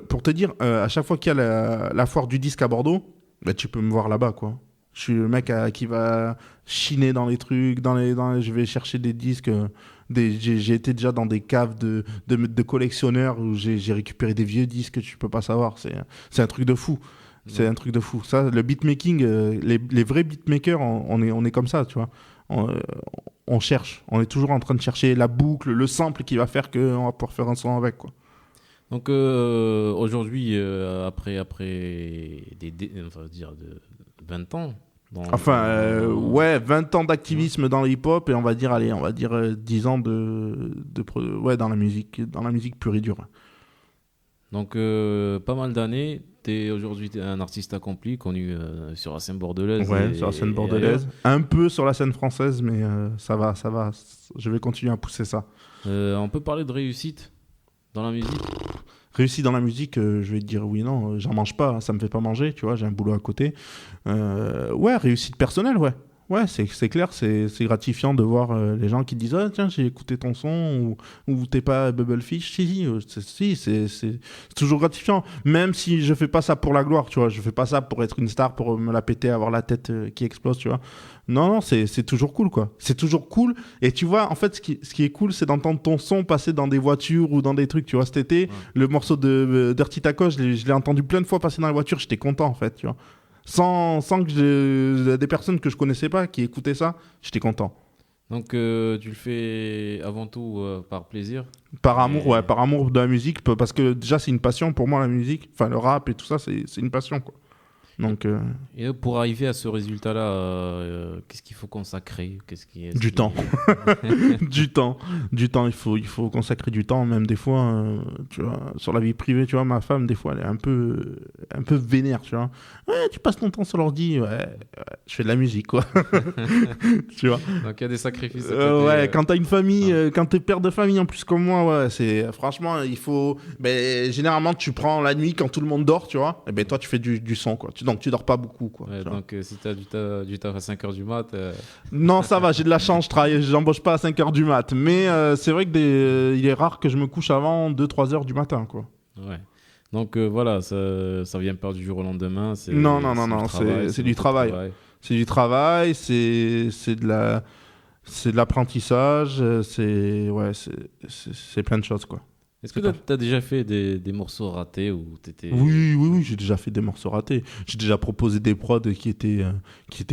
Pour te dire, à chaque fois qu'il y a la foire du disque à Bordeaux, bah, tu peux me voir là-bas quoi. Je suis le mec qui va chiner dans les trucs, je vais chercher des disques. J'ai été déjà dans des caves de collectionneurs où j'ai récupéré des vieux disques que tu peux pas savoir. C'est un truc de fou. C'est un truc de fou. Ça, le beatmaking, les vrais beatmakers, on est comme ça, tu vois. On cherche. On est toujours en train de chercher la boucle, le sample qui va faire qu'on va pouvoir faire un son avec, quoi. Donc aujourd'hui, après on va dire de 20 ans. Ouais, 20 ans d'activisme dans le hip-hop et on va dire 10 ans dans la musique pure et dure. Donc pas mal d'années, t'es aujourd'hui un artiste accompli, connu sur la scène bordelaise. Ouais, sur la scène bordelaise. Un peu sur la scène française, mais ça va. Je vais continuer à pousser ça. On peut parler de réussite dans la musique ? Réussi dans la musique, je vais te dire oui, non, j'en mange pas, ça me fait pas manger, tu vois, j'ai un boulot à côté. Ouais, réussite personnelle, ouais. Ouais, c'est clair, c'est gratifiant de voir les gens qui disent « Ah, tiens, j'ai écouté ton son » ou « T'es pas Bubblefish ». Si, c'est toujours gratifiant. Même si je fais pas ça pour la gloire, tu vois. Je fais pas ça pour être une star, pour me la péter, avoir la tête qui explose, tu vois. Non, c'est toujours cool, quoi. C'est toujours cool. Et tu vois, en fait, ce qui est cool, c'est d'entendre ton son passer dans des voitures ou dans des trucs, tu vois. Cet été, le morceau de Dirty Taco, je l'ai entendu plein de fois passer dans la voiture. J'étais content, en fait, tu vois. Sans que des personnes que je connaissais pas qui écoutaient ça, j'étais content. Donc tu le fais avant tout par plaisir ? Par amour, ouais, par amour de la musique, parce que déjà c'est une passion pour moi la musique, enfin le rap et tout ça, c'est une passion quoi. Donc, et pour arriver à ce résultat-là, qu'est-ce qu'il faut consacrer ? Du temps. Du temps. Il faut consacrer du temps, même des fois, tu vois, sur la vie privée, tu vois, ma femme, des fois, elle est un peu vénère, tu vois. Ouais, tu passes ton temps sur l'ordi, ouais, je fais de la musique, quoi. Tu vois. Donc il y a des sacrifices. Ouais, quand t'as une famille, quand t'es père de famille en plus comme moi, ouais, franchement, il faut. Ben, généralement, tu prends la nuit quand tout le monde dort, tu vois. Et ben toi, tu fais du son, quoi. Donc tu dors pas beaucoup, quoi. Ouais, donc si t'as du taf à 5h du mat... Non, ça va, j'ai de la chance, j'embauche pas à 5h du mat. Mais c'est vrai que il est rare que je me couche avant 2-3 heures du matin, quoi. Ouais. Donc voilà, ça vient pas du jour au lendemain. Non, c'est du travail. C'est du travail, c'est de l'apprentissage, c'est plein de choses, quoi. Est-ce que tu as déjà fait des morceaux ratés où t'étais... Oui, j'ai déjà fait des morceaux ratés. J'ai déjà proposé des prods qui étaient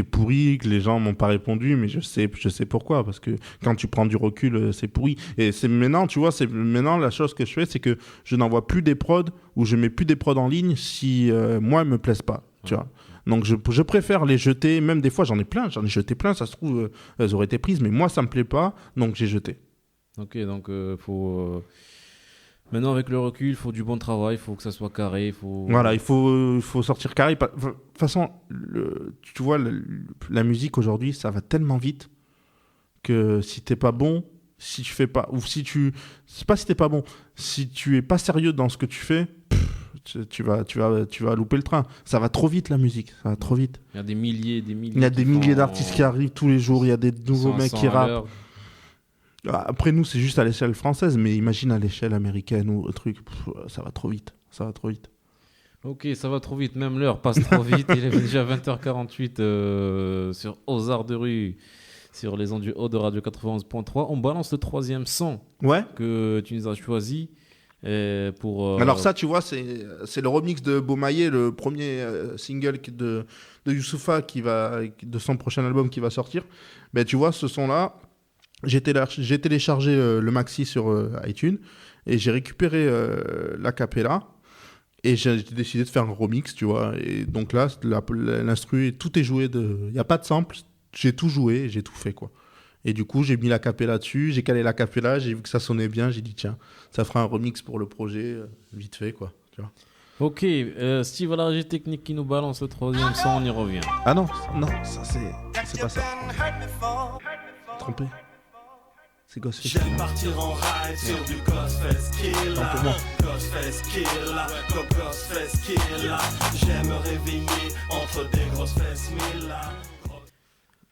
pourris, que les gens m'ont pas répondu, mais je sais pourquoi, parce que quand tu prends du recul, c'est pourri. Et c'est maintenant, tu vois, maintenant la chose que je fais, c'est que je n'envoie plus des prods ou je mets plus des prods en ligne si moi, elles me plaisent pas, tu vois. Donc je préfère les jeter, même des fois j'en ai jeté plein, ça se trouve, elles auraient été prises, mais moi ça me plaît pas, donc j'ai jeté. Ok, donc faut... Maintenant, avec le recul, il faut du bon travail, il faut que ça soit carré. Voilà, il faut sortir carré. De toute façon, tu vois, la musique aujourd'hui, ça va tellement vite que si t'es pas bon, si tu fais pas, ou si tu... C'est pas si t'es pas bon, si tu es pas sérieux dans ce que tu fais, tu vas louper le train. Ça va trop vite, la musique, ça va trop vite. Il y a des milliers Il y a des milliers d'artistes qui arrivent tous les jours, il y a des nouveaux mecs qui rappent. Après nous c'est juste à l'échelle française, mais imagine à l'échelle américaine ou truc, ça va trop vite. Ok, ça va trop vite, même l'heure passe trop vite. Il est déjà 20h48 sur Aux Arts de Rue, sur les ondes du haut de Radio 91.3. On balance le troisième son que tu nous as choisi. Alors ça, tu vois, c'est le remix de Beaumaillé, le premier single de Youssoupha de son prochain album qui va sortir. Ben, tu vois, ce son-là, j'ai téléchargé le maxi sur iTunes et j'ai récupéré l'acapella et j'ai décidé de faire un remix, tu vois. Et donc là, l'instru, tout est joué, il n'y a pas de sample, j'ai tout joué, j'ai tout fait, quoi. Et du coup, j'ai mis l'acapella dessus, j'ai calé l'acapella, j'ai vu que ça sonnait bien, j'ai dit tiens, ça fera un remix pour le projet, vite fait, quoi. Tu vois. Ok, Steve à la régie technique qui nous balance le troisième son, on y revient. Ah non, ça c'est pas ça. Trompé. C'est Ghostface. J'aime partir en ride sur du Ghostface Killa. Ghostface Killa, Ghostface Killa. J'aime me réveiller entre des grosses fesses Milla.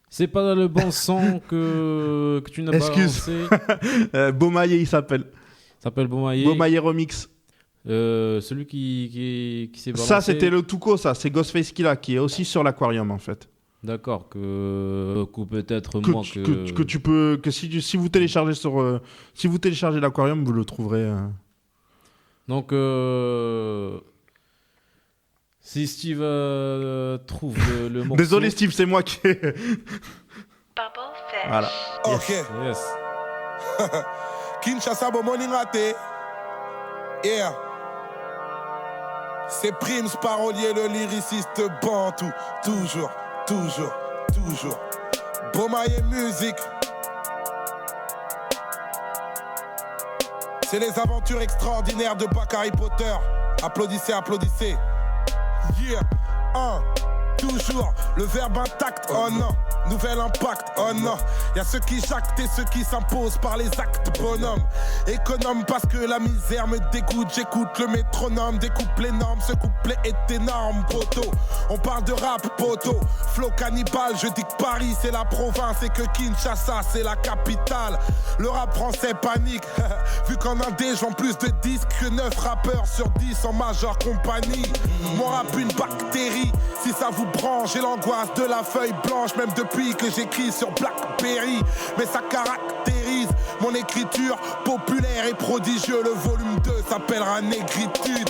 C'est pas le bon son que tu n'as balancé. Beaumaillé, il s'appelle. Beaumaillé. Beaumaillé Remix. Celui qui s'est balancé. Ça, c'était le Tuco, ça. C'est Ghostface Killa, qui est aussi sur l'Aquarium, en fait. D'accord, que peut-être que, moi que tu peux, que si vous téléchargez si vous téléchargez l'Aquarium, vous le trouverez. Donc, si Steve trouve le morceau. Désolé Steve, c'est moi qui. Voilà. Ok. Yes. Kinshasa Bomoni raté. Yeah. C'est Prims parolier, le lyriciste Bantou. Toujours. Beaumaillé musique. C'est les aventures extraordinaires de Harry Potter. Applaudissez. Yeah. Toujours le verbe intact, oh non. Nouvel impact, oh non. Y'a ceux qui jactent et ceux qui s'imposent par les actes, bonhomme. Économe parce que la misère me dégoûte. J'écoute le métronome, découpe les normes. Ce couplet est énorme, poteau. On parle de rap, poteau. Flow cannibale, je dis que Paris c'est la province et que Kinshasa c'est la capitale. Le rap français panique. Vu qu'en Indé je vends plus de disques que 9 rappeurs sur 10 en majeure compagnie. Mon rap une bactérie. Si ça vous branche, j'ai l'angoisse de la feuille blanche, même depuis que j'écris sur Blackberry. Mais ça caractérise mon écriture populaire et prodigieux. Le volume 2 s'appellera Négritude.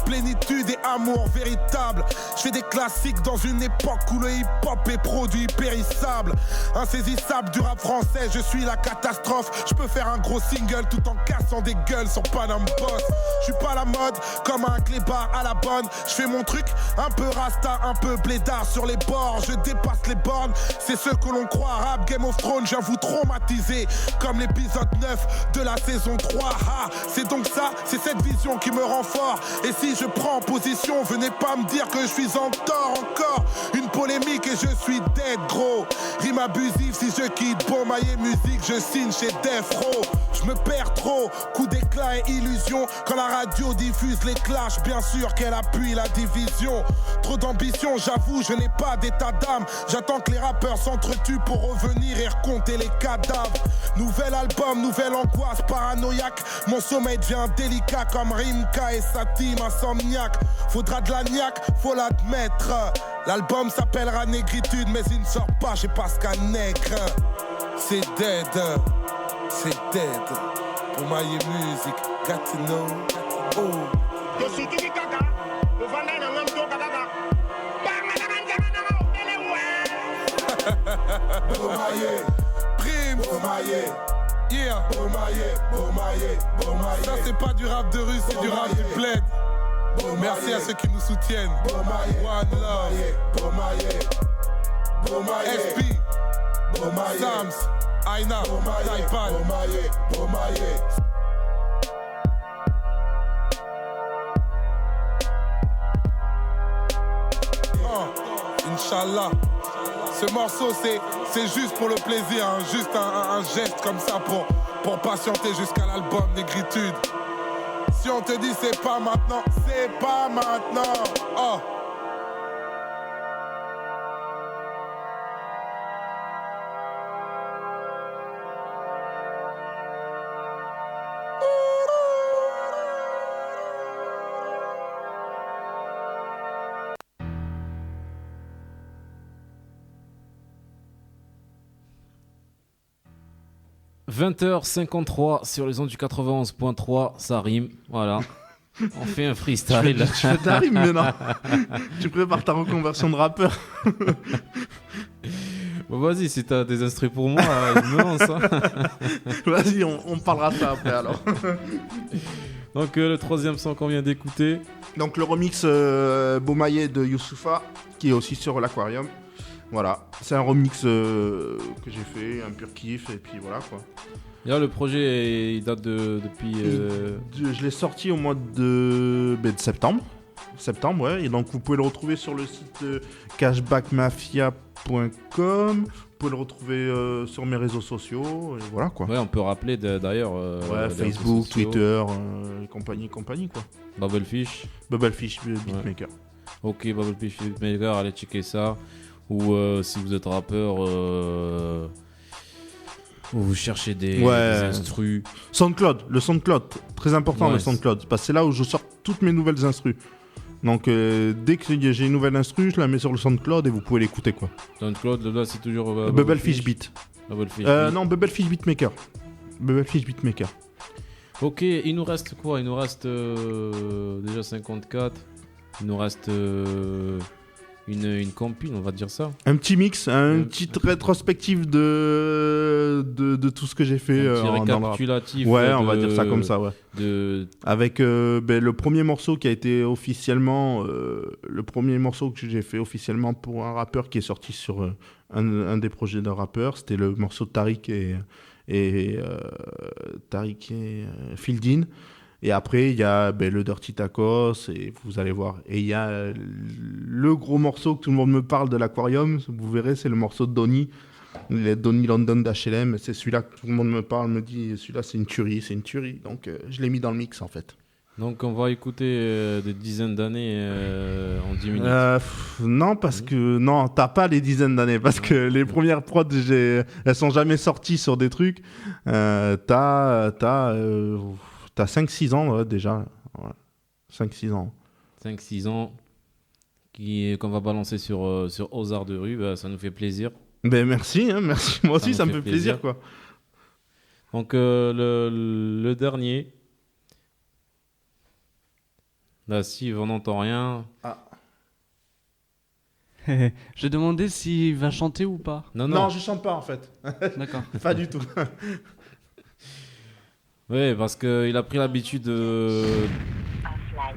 Plénitude et amour véritable. Je fais des classiques dans une époque où le hip-hop est produit périssable. Insaisissable du rap français, je suis la catastrophe. Je peux faire un gros single tout en cassant des gueules sur Panam Boss. Je suis pas à la mode comme un clébard à la bonne. Je fais mon truc un peu rasta, un peu blédard sur les bords. Je dépasse les bornes, c'est ce que l'on croit. Rap Game of Thrones, je viens vous traumatiser comme l'épisode 9 de la saison 3. Ah, c'est donc ça, c'est cette vision qui me rend fort. Et si je prends position, venez pas me dire que je suis en tort encore. Une polémique et je suis dead gros. Rime abusif si je quitte Beaumaillé musique, je signe chez Def Row. Je me perds trop, coup d'éclat et illusion. Quand la radio diffuse les clashs, bien sûr qu'elle appuie la division. Trop d'ambition, j'avoue, je n'ai pas d'état d'âme. J'attends que les rappeurs s'entretuent pour revenir et recompter les cadavres. Nouvel album, nouvelle angoisse paranoïaque. Mon sommeil devient délicat comme Rimka et sa team insomniaque. Faudra de la niaque, faut l'admettre. L'album s'appellera Négritude, mais il ne sort pas chez Pascal Nègre. C'est dead. Beaumaillé musique, got to know. Oh. Beaumaillé, Prime, Beaumaillé, yeah, Beaumaillé. Ça c'est pas du rap de rue, c'est du rap du bled. Merci à ceux qui nous soutiennent. One love. SP, Sams, Aina, Taipan. Inch'Allah. Ce morceau c'est juste pour le plaisir, hein, juste un geste comme ça pour patienter jusqu'à l'album Négritude. Si on te dit c'est pas maintenant, c'est pas maintenant. Oh. « 20h53 sur les ondes du 91.3, ça rime, voilà. On fait un freestyle. Tu fais ta rime maintenant. Tu prépares ta reconversion de rappeur. Bon, vas-y, si t'as des instruments pour moi, je me lance. Hein. Vas-y, on parlera de ça après alors. Donc le troisième son qu'on vient d'écouter. Donc le remix Beaumaillé de Youssoupha, qui est aussi sur l'Aquarium. Voilà, c'est un remix que j'ai fait, un pur kiff, et puis voilà quoi. Et là, le projet, il date depuis... Je l'ai sorti au mois de septembre. Septembre, ouais. Et donc, vous pouvez le retrouver sur le site cashbackmafia.com. Vous pouvez le retrouver sur mes réseaux sociaux, et voilà quoi. Ouais, on peut rappeler d'ailleurs. Facebook, Twitter, compagnie quoi. Bubblefish Beatmaker. Ok, Bubblefish Beatmaker, allez checker ça. Ou si vous êtes rappeur, ou vous cherchez des instrus. Le SoundCloud, très important le SoundCloud, parce que c'est là où je sors toutes mes nouvelles instrus. Donc dès que j'ai une nouvelle instru, je la mets sur le SoundCloud et vous pouvez l'écouter quoi. SoundCloud, là c'est toujours Bubblefish Beat. Non, Bubblefish Beatmaker. Ok, il nous reste quoi? Il nous reste déjà 54. Il nous reste une compile, on va dire ça. Un petit mix, une petite rétrospective de tout ce que j'ai fait. Un petit récapitulatif. Ouais, on va dire ça comme ça, ouais. Avec le premier morceau qui a été officiellement... le premier morceau que j'ai fait officiellement pour un rappeur qui est sorti sur un des projets d'un rappeur, c'était le morceau de Tariq et Fieldin. Et après, il y a le Dirty Tacos, et vous allez voir. Et il y a le gros morceau que tout le monde me parle de l'Aquarium, vous verrez, c'est le morceau de Donny. Donny London d'HLM, c'est celui-là que tout le monde me parle, me dit, celui-là c'est une tuerie. Donc je l'ai mis dans le mix en fait. Donc on va écouter des dizaines d'années en 10 minutes. Non, parce que non, t'as pas les dizaines d'années, parce que les premières prods, elles sont jamais sorties sur des trucs. T'as 5-6 ans déjà. Ouais. 5-6 ans. 5-6 ans qu'on va balancer sur Ozards de rue, ça nous fait plaisir. Ben merci. Moi aussi, ça me fait plaisir quoi. Donc le dernier. Là, si on n'entend rien. Ah. Je demandais s'il va chanter ou pas. Non, je chante pas en fait. D'accord. Pas du tout. Oui, parce qu'il a pris l'habitude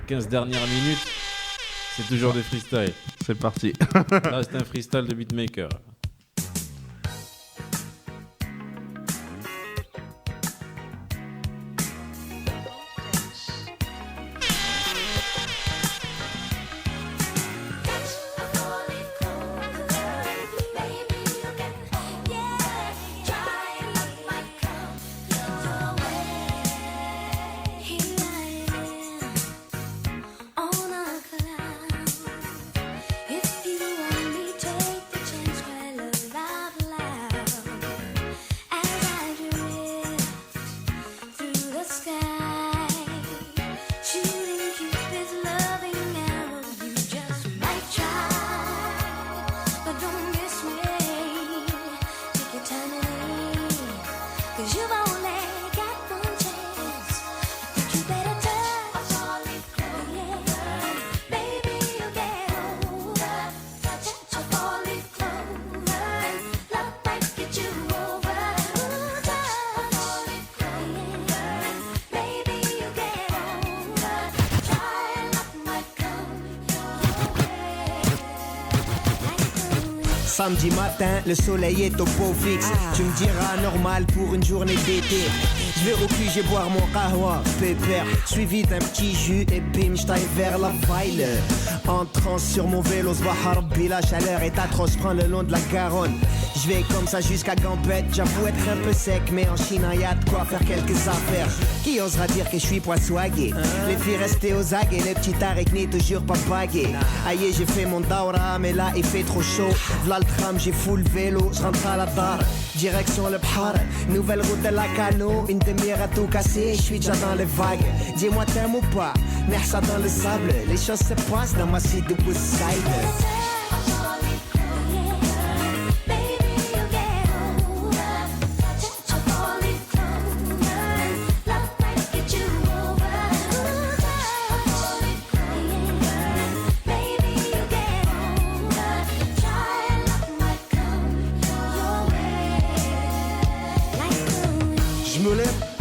15 dernières minutes, c'est toujours des freestyles. C'est parti. Là, c'est un freestyle de beatmaker. Samedi matin, le soleil est au pot fixe. Tu me diras normal pour une journée d'été. Je vais au QG boire mon kahwa, pépère, suivi d'un petit jus et bim, j'taille vers la Veile. Entrant sur mon vélo, Zbaharbi, la chaleur est atroce, prends le long de la Garonne. Je vais comme ça jusqu'à Gambette, j'avoue être un peu sec, mais en Chine, y a de quoi faire quelques affaires. Qui osera dire que je suis poissoigué? Les filles restées aux aguets, les petits arachnides toujours pas bagués. Aïe, j'ai fait mon daura, mais là il fait trop chaud. V'là le tram, j'ai full vélo, j'rentre à la dar. Direction le Bhar, nouvelle route de la Cano. Une demi-heure à tout casser, je suis déjà dans les vagues. Dis-moi t'aimes ou pas, mets ça dans le sable. Les choses se passent dans ma cité de Woodside.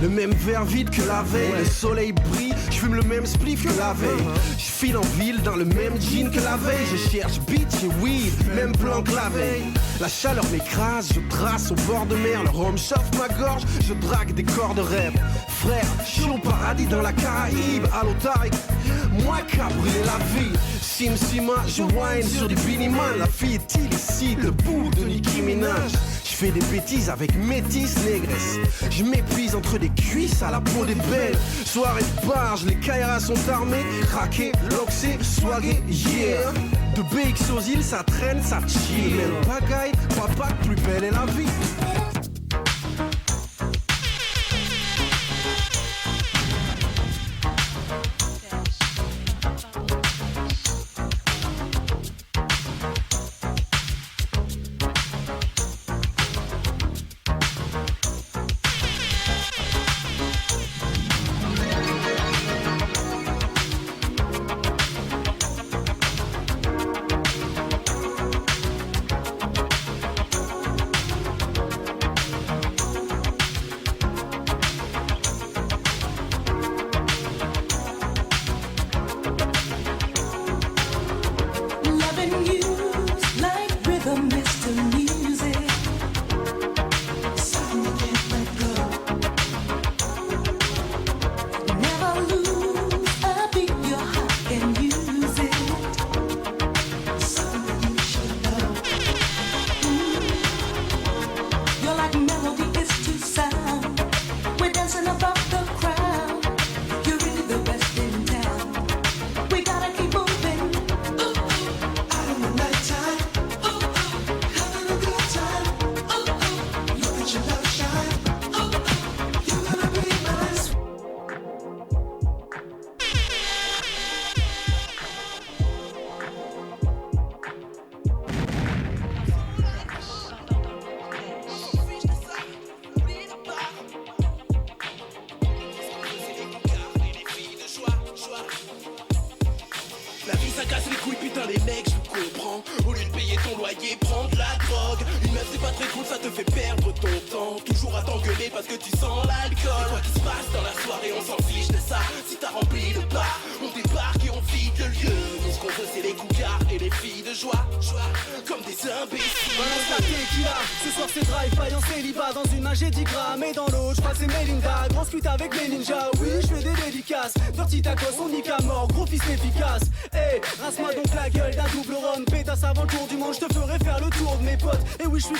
Le même verre vide que la veille, le soleil brille, je fume le même spliff que la veille. Je file en ville dans le même jean que la veille. Je cherche beat et weed, même plan que la veille. La chaleur m'écrase, je trace au bord de mer. Le rhum chauffe ma gorge, je drague des corps de rêve. Frère, je suis au paradis dans la Caraïbe, à l'Otarique. Moi qui a brûlé la vie, Sim Sima, je whine sur du Billy Man. La fille est illicite, le bout de Nicki Minaj. Je fais des bêtises avec métis négresse. Je m'épuise entre des cuisses à la peau des belles. Soirée de barge, les Kairas sont armés. Craqués, loxés, swagués, yeah. De BX aux îles, ça traîne, ça chill. Elle pagaille, papa, plus belle est la vie.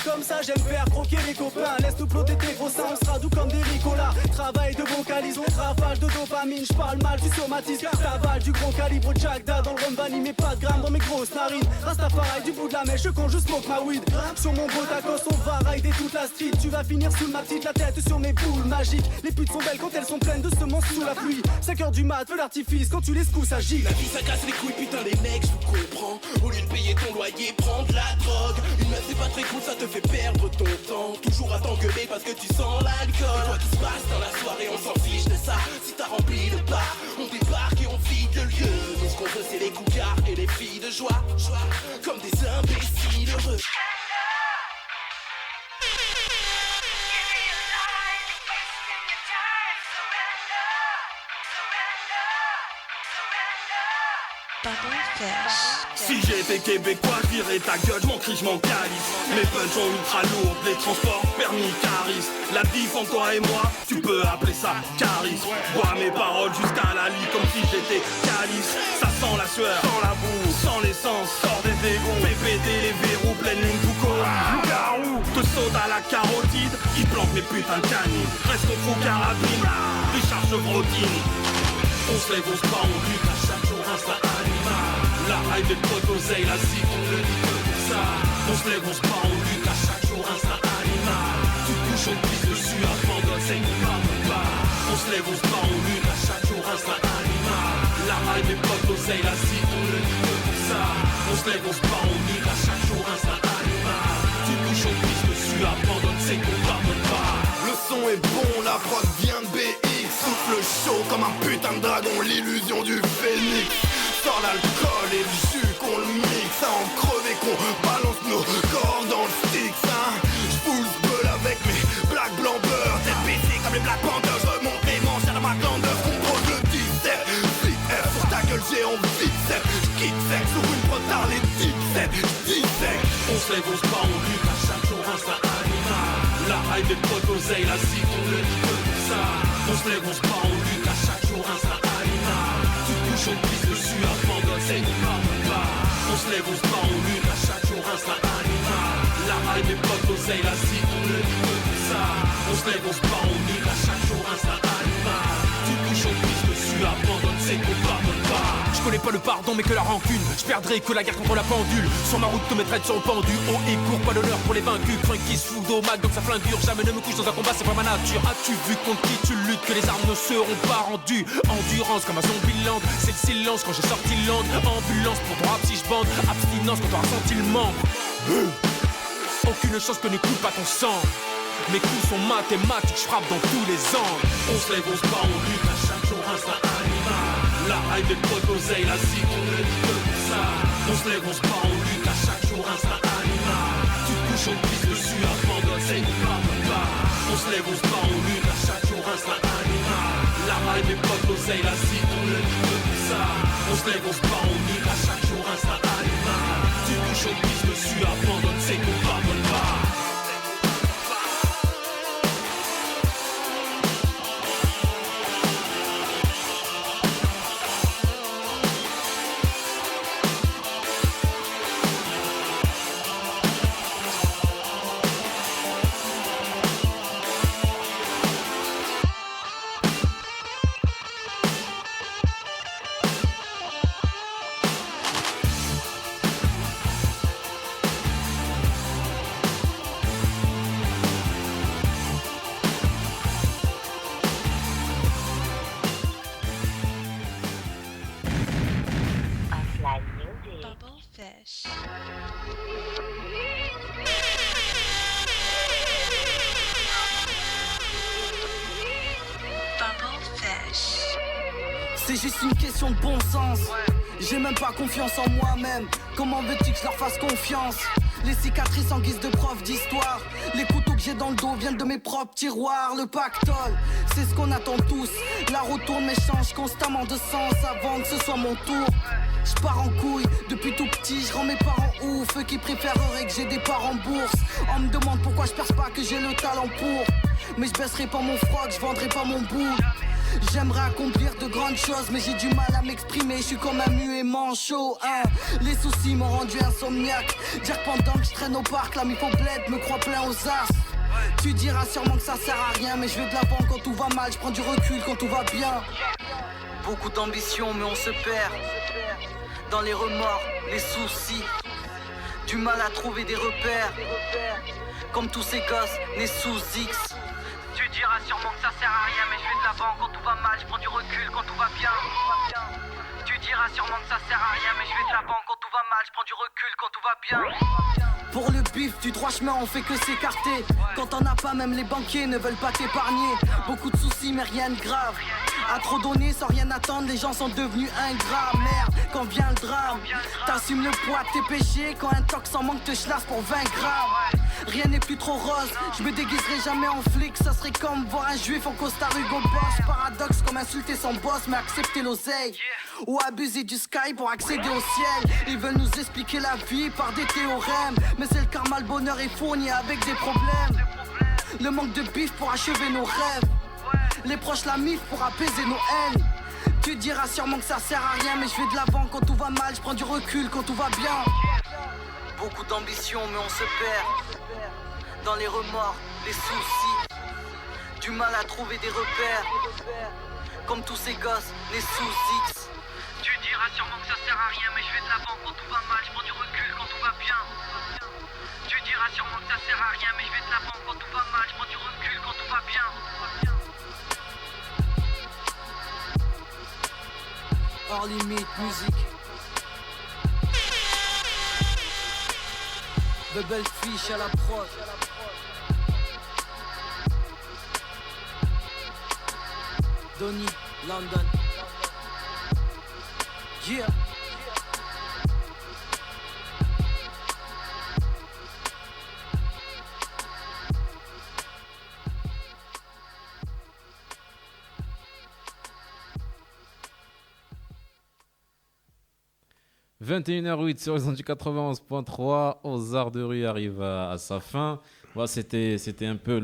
Comme ça j'aime faire croquer les copains. Laisse-nous ploter tes gros seins, on sera doux comme des ricolas. Travail de vocalise, on rafale de dopamine. J'parle mal, tu somatises. T'avales du gros calibre, Jackda dans le rhum vanille. Mais pas de grammes dans mes grosses narines. Rastafari du bout de la mèche quand je smoke ma weed. Sur mon beau tacos, on va rider toute la street. Tu vas finir sous ma petite, la tête sur mes boules magiques. Les putes sont belles quand elles sont pleines de semences sous la pluie. 5h du mat, feu l'artifice, quand tu les secoues ça gicle. La vie ça casse les couilles, putain les mecs, je vous comprends. Au lieu de payer ton loyer, prends de la drogue. Une meuf c'est pas très cool, ça te fait perdre ton temps. Toujours à t'engueuler parce que tu sens l'alcool. Quoi qui se passe dans la soirée, on s'en fiche de ça. Si t'as rempli le bar, on débarque et on vide le lieu. Nous ce qu'on veut c'est les cougards et les filles de joie. Comme des imbéciles heureux. Si j'étais québécois, je dirais ta gueule, je m'en crie, je m'en calisse. Mes punchs sont ultra lourds, les transports, permis, caris. La diff en toi et moi, tu peux appeler ça charisme. Bois mes paroles jusqu'à la lie comme si j'étais calice. Ça sent la sueur, sans la boue, sans l'essence, sort des égouts. Fais péter les verrous, pleine lune tout comme loup-garou. Te saute à la carotide, il plante mes putains de canines. Reste ton faux carabine, décharge Brodine. On se lève, on se bat, on lutte à chaque jour, instinct animal. La hype est trop d'oseille, la cible, on le dit que pour ça. On se lève, on se bat, on lutte à chaque jour, instinct animal. Tu te couches, on pisse dessus, abandonne, c'est qu'on parle pas. On se lève, on se bat, on lutte à chaque jour, instinct animal. La hype est trop d'oseille, la cible, on le dit que pour ça. On se lève, on se bat, on lutte à chaque jour, instinct animal. Tu te couches, on pisse dessus, abandonne, c'est qu'on parle pas. Le son est bon, la prod vient de BX. Souffle chaud comme un putain de dragon, l'illusion du phénix. Sors l'alcool et le jus qu'on le mixe, à en crever qu'on balance nos corps dans le Styx, hein. J'fous le beul avec mes black blanc beurre, tête baissée comme les Black Panthers. Je remonte les manches à la McLanders, contrôle le 17. Flip F sur ta gueule géant bicep. J'quitte sec sur une protard les 17. On se lève, on se bat, on lutte à chaque jour, instinct animal. La hype est trop d'oseille, la cible, on le dit que pour ça. On se lève, on se bat, on lutte à chaque jour, instinct animal. Tu te couches, on pisse dessus, abandonne, c'est qu'on parle pas. rime est pas d'oseille, la si on ne dit que de ça. On se lève, on se bat, on nique à chaque jour instinct animal. Tu touches au piste dessus, abandonne, c'est qu'on pardonne pas. Je connais pas le pardon mais que la rancune. Je perdrai que la guerre contre la pendule. Sur ma route te mettrai sur le pendu. Haut et court, pas d'honneur pour les vaincus. Crunk qui se fout d'au mag donc ça flingure. Jamais ne me couche dans un combat, c'est pas ma nature. As-tu vu contre qui tu luttes, que les armes ne seront pas rendues. Endurance comme un zombie land. C'est le silence quand j'ai sorti le land. Ambulance pour ton rap si je bande. Abstinence quand t'auras senti le manque. Aucune chance que n'écoute pas ton sang. Mes coups sont mathématiques, je frappe dans tous les angles. On se lève, on se bat, on lutte à chaque jour instinct animal. La rime est pas d'oseille, la si on ne dit que pour ça. On se lève, on se bat, on lutte à chaque jour instinct animal. Tu te couches, on te pisse dessus, abandonne, c'est qu'on pardonne pas. On se lève, on se bat, on lutte à chaque jour instinct animal. La rime est pas d'oseille, la si on ne dit que pour ça. On se lève, on se bat, on lutte à chaque jour instinct animal. Tu te couches, on te pisse dessus, abandonne, c'est qu'on pardonne pas. C'est juste une question de bon sens. J'ai même pas confiance en moi-même. Comment veux-tu que je leur fasse confiance? Les cicatrices en guise de prof d'histoire. Les couteaux que j'ai dans le dos viennent de mes propres tiroirs. Le pactole, c'est ce qu'on attend tous. La route tourne mais change constamment de sens avant que ce soit mon tour. Je pars en couille, depuis tout petit, je rends mes parents ouf. Eux qui préféreraient que j'ai des parts en bourse. On me demande pourquoi je perce pas, que j'ai le talent pour. Mais je baisserai pas mon froc, je vendrai pas mon bout. J'aimerais accomplir de grandes choses, mais j'ai du mal à m'exprimer. Je suis comme un muet manchot, hein. Les soucis m'ont rendu insomniaque. Dire pendant que je traîne au parc, la mif au bled me croit plein aux as. Tu diras sûrement que ça sert à rien, mais je vais de l'avant quand tout va mal. Je prends du recul quand tout va bien. Beaucoup d'ambition, mais on se perd dans les remords, les soucis. Du mal à trouver des repères, comme tous ces gosses nés sous X. Tu diras sûrement que ça sert à rien, mais je vais de l'avant quand tout va mal, je prends du recul quand tout va bien. Tu diras sûrement que ça sert à rien, mais je vais de l'avant quand tout va mal, je prends du recul quand tout va bien. Pour le bif du droit chemin, on fait que s'écarter. Quand on n'a pas, même les banquiers ne veulent pas t'épargner. Beaucoup de soucis, mais rien de grave. À trop donner sans rien attendre, les gens sont devenus ingrats. Merde, quand vient le drame, t'assumes le poids de tes péchés. Quand un tox en manque te chlasse pour 20 grammes. Rien n'est plus trop rose, je me déguiserai jamais en flic. Ça serait comme voir un juif en Costa Rica boss. Paradoxe comme insulter son boss, mais accepter l'oseille. Ou abuser du sky pour accéder au ciel. Ils veulent nous expliquer la vie par des théorèmes, mais c'est le karma, le bonheur est fourni avec des problèmes. Le manque de bif pour achever nos rêves. Les proches la mif pour apaiser nos haines. Tu diras sûrement que ça sert à rien, mais je vais de l'avant quand tout va mal, je prends du recul quand tout va bien. Beaucoup d'ambition, mais on se perd dans les remords, les soucis. Du mal à trouver des repères, comme tous ces gosses nés sous X. Tu diras sûrement que ça sert à rien, mais je vais de l'avant quand tout va mal, je prends du recul quand tout va bien. Tu diras sûrement que ça sert à rien, mais je vais de l'avant quand tout va mal, je prends du recul quand tout va bien. Hors limite, musique. Bubble Fish à la prod. Donny, London. Yeah. 21h08 sur Horizon du 91.3, Aux Arts de Rue arrive à sa fin. Voilà, c'était un peu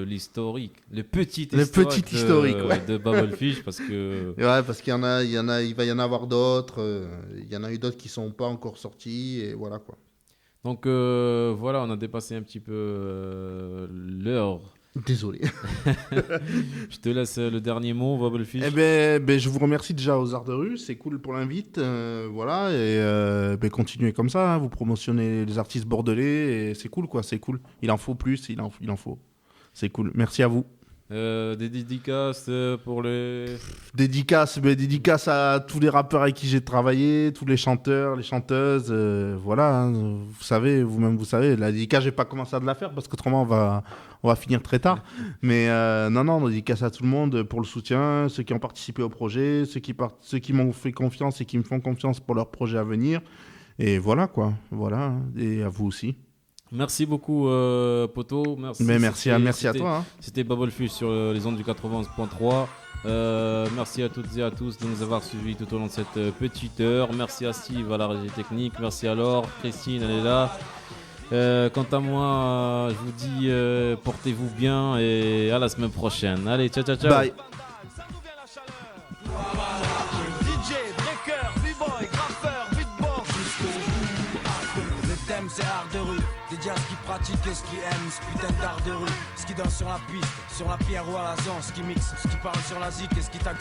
l'historique, le petit historique de Bubblefish parce que ouais, parce qu'il il va y en avoir d'autres, il y en a eu d'autres qui sont pas encore sortis et voilà quoi. Donc voilà, on a dépassé un petit peu l'heure. Désolé. Je te laisse le dernier mot, Bubblefish. Eh ben, je vous remercie déjà aux Arts de Rue, c'est cool pour l'invite, voilà, et continuez comme ça, hein, vous promotionnez les artistes bordelais, et c'est cool quoi, c'est cool. Il en faut plus, il en faut. C'est cool, merci à vous. Des dédicaces pour les... Dédicaces à tous les rappeurs avec qui j'ai travaillé, tous les chanteurs, les chanteuses, voilà, hein, vous savez, vous-même vous savez, la dédicace, j'ai pas commencé à de la faire parce qu'autrement on va finir très tard. Mais non, dédicace à tout le monde pour le soutien, ceux qui ont participé au projet, ceux qui m'ont fait confiance et qui me font confiance pour leur projet à venir. Et voilà quoi, voilà, et à vous aussi. Merci beaucoup, Poto. Merci à toi. Hein. C'était Bubblefish sur les ondes du 91.3. Merci à toutes et à tous de nous avoir suivis tout au long de cette petite heure. Merci à Steve à la régie technique. Merci à Laure, Christine, elle est là. Quant à moi, je vous dis portez-vous bien et à la semaine prochaine. Allez, ciao. Bye. C'est art de rue, des jazz qui pratiquent et ce qui aiment, ce putain d'art de rue, ce qui danse sur la piste, sur la pierre ou à la zone, ce qui mixe, ce qui parle sur la zik et ce qui t'a